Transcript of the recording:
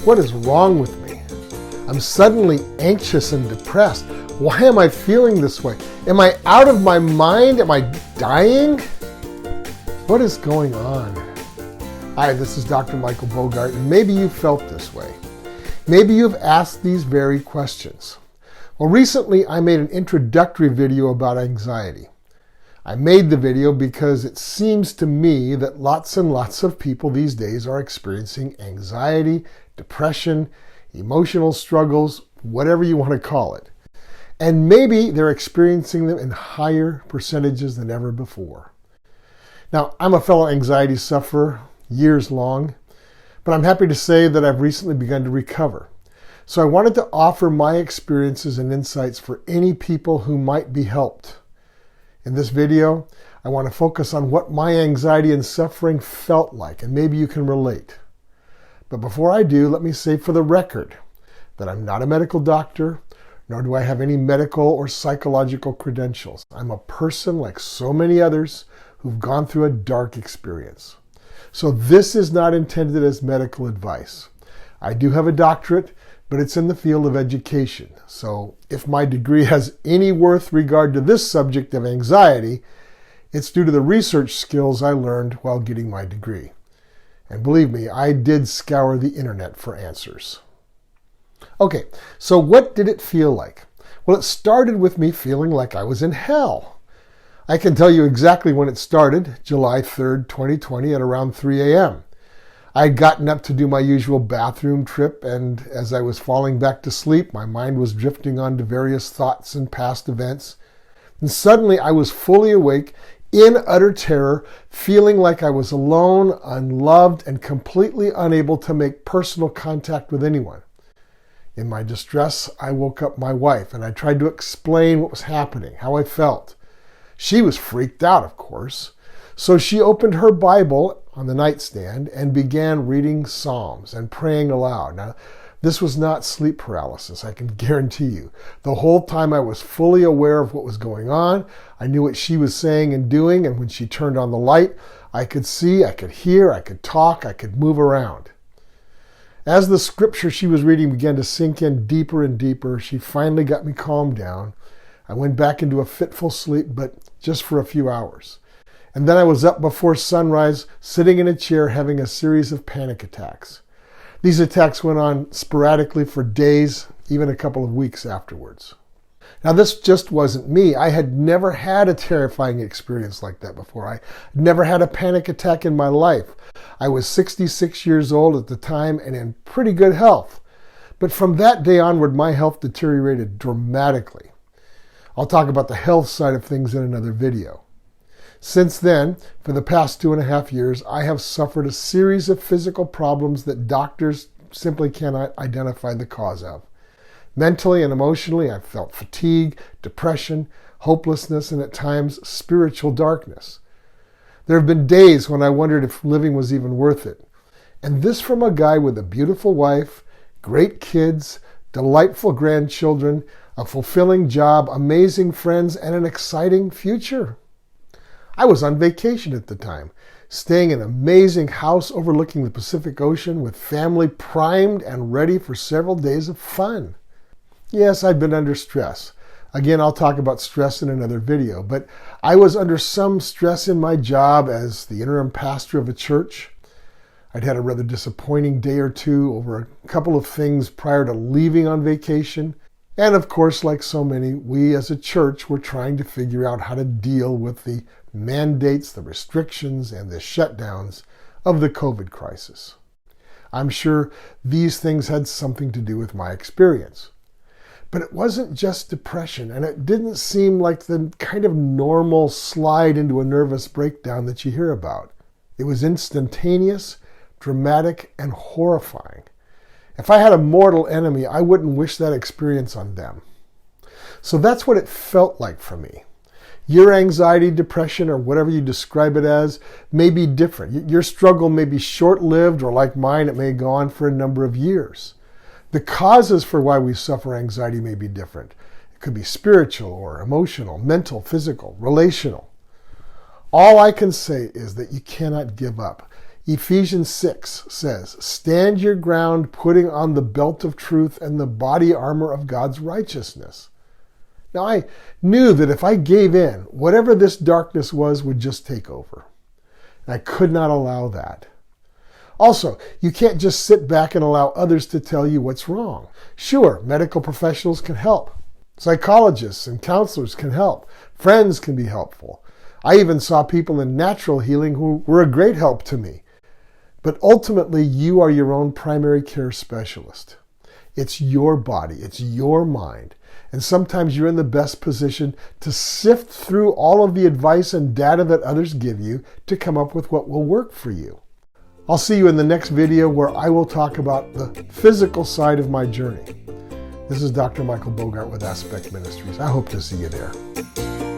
What is wrong with me? I'm suddenly anxious and depressed. Why am I feeling this way? Am I out of my mind? Am I dying? What is going on? Hi, this is Dr. Michael Bogart, and maybe you felt this way. Maybe you've asked these very questions. Well, recently I made an introductory video about anxiety. I made the video because it seems to me that lots and lots of people these days are experiencing anxiety, depression, emotional struggles, whatever you want to call it. And maybe they're experiencing them in higher percentages than ever before. Now, I'm a fellow anxiety sufferer, years long, but I'm happy to say that I've recently begun to recover. So I wanted to offer my experiences and insights for any people who might be helped. In this video, I want to focus on what my anxiety and suffering felt like, and maybe you can relate. But before I do, let me say for the record that I'm not a medical doctor, nor do I have any medical or psychological credentials. I'm a person like so many others who've gone through a dark experience. So this is not intended as medical advice. I do have a doctorate, but it's in the field of education. So if my degree has any worth regard to this subject of anxiety, it's due to the research skills I learned while getting my degree. And believe me, I did scour the internet for answers. Okay, so what did it feel like? Well, it started with me feeling like I was in hell. I can tell you exactly when it started, July 3rd, 2020 at around 3 a.m. I had gotten up to do my usual bathroom trip, and as I was falling back to sleep, my mind was drifting on to various thoughts and past events. And suddenly I was fully awake, in utter terror, feeling like I was alone, unloved, and completely unable to make personal contact with anyone. In my distress, I woke up my wife, and I tried to explain what was happening, how I felt. She was freaked out, of course. So she opened her Bible on the nightstand and began reading Psalms and praying aloud. Now, this was not sleep paralysis, I can guarantee you. The whole time I was fully aware of what was going on. I knew what she was saying and doing, and when she turned on the light, I could see, I could hear, I could talk, I could move around. As the scripture she was reading began to sink in deeper and deeper, she finally got me calmed down. I went back into a fitful sleep, but just for a few hours. And then I was up before sunrise, sitting in a chair having a series of panic attacks. These attacks went on sporadically for days, even a couple of weeks afterwards. Now, this just wasn't me. I had never had a terrifying experience like that before. I never had a panic attack in my life. I was 66 years old at the time and in pretty good health. But from that day onward, my health deteriorated dramatically. I'll talk about the health side of things in another video. Since then, for the past 2.5 years, I have suffered a series of physical problems that doctors simply cannot identify the cause of. Mentally and emotionally, I've felt fatigue, depression, hopelessness, and at times spiritual darkness. There have been days when I wondered if living was even worth it. And this from a guy with a beautiful wife, great kids, delightful grandchildren, a fulfilling job, amazing friends, and an exciting future. I was on vacation at the time, staying in an amazing house overlooking the Pacific Ocean with family primed and ready for several days of fun. Yes, I'd been under stress. Again, I'll talk about stress in another video, but I was under some stress in my job as the interim pastor of a church. I'd had a rather disappointing day or two over a couple of things prior to leaving on vacation. And of course, like so many, we as a church were trying to figure out how to deal with the mandates, the restrictions, and the shutdowns of the COVID crisis. I'm sure these things had something to do with my experience. But it wasn't just depression, and it didn't seem like the kind of normal slide into a nervous breakdown that you hear about. It was instantaneous, dramatic, and horrifying. If I had a mortal enemy, I wouldn't wish that experience on them. So that's what it felt like for me. Your anxiety, depression, or whatever you describe it as may be different. Your struggle may be short-lived, or like mine, it may go on for a number of years. The causes for why we suffer anxiety may be different. It could be spiritual or emotional, mental, physical, relational. All I can say is that you cannot give up. Ephesians 6 says, "Stand your ground, putting on the belt of truth and the body armor of God's righteousness." Now, I knew that if I gave in, whatever this darkness was would just take over. And I could not allow that. Also, you can't just sit back and allow others to tell you what's wrong. Sure, medical professionals can help. Psychologists and counselors can help. Friends can be helpful. I even saw people in natural healing who were a great help to me. But ultimately, you are your own primary care specialist. It's your body. It's your mind. And sometimes you're in the best position to sift through all of the advice and data that others give you to come up with what will work for you. I'll see you in the next video where I will talk about the physical side of my journey. This is Dr. Michael Bogart with Aspect Ministries. I hope to see you there.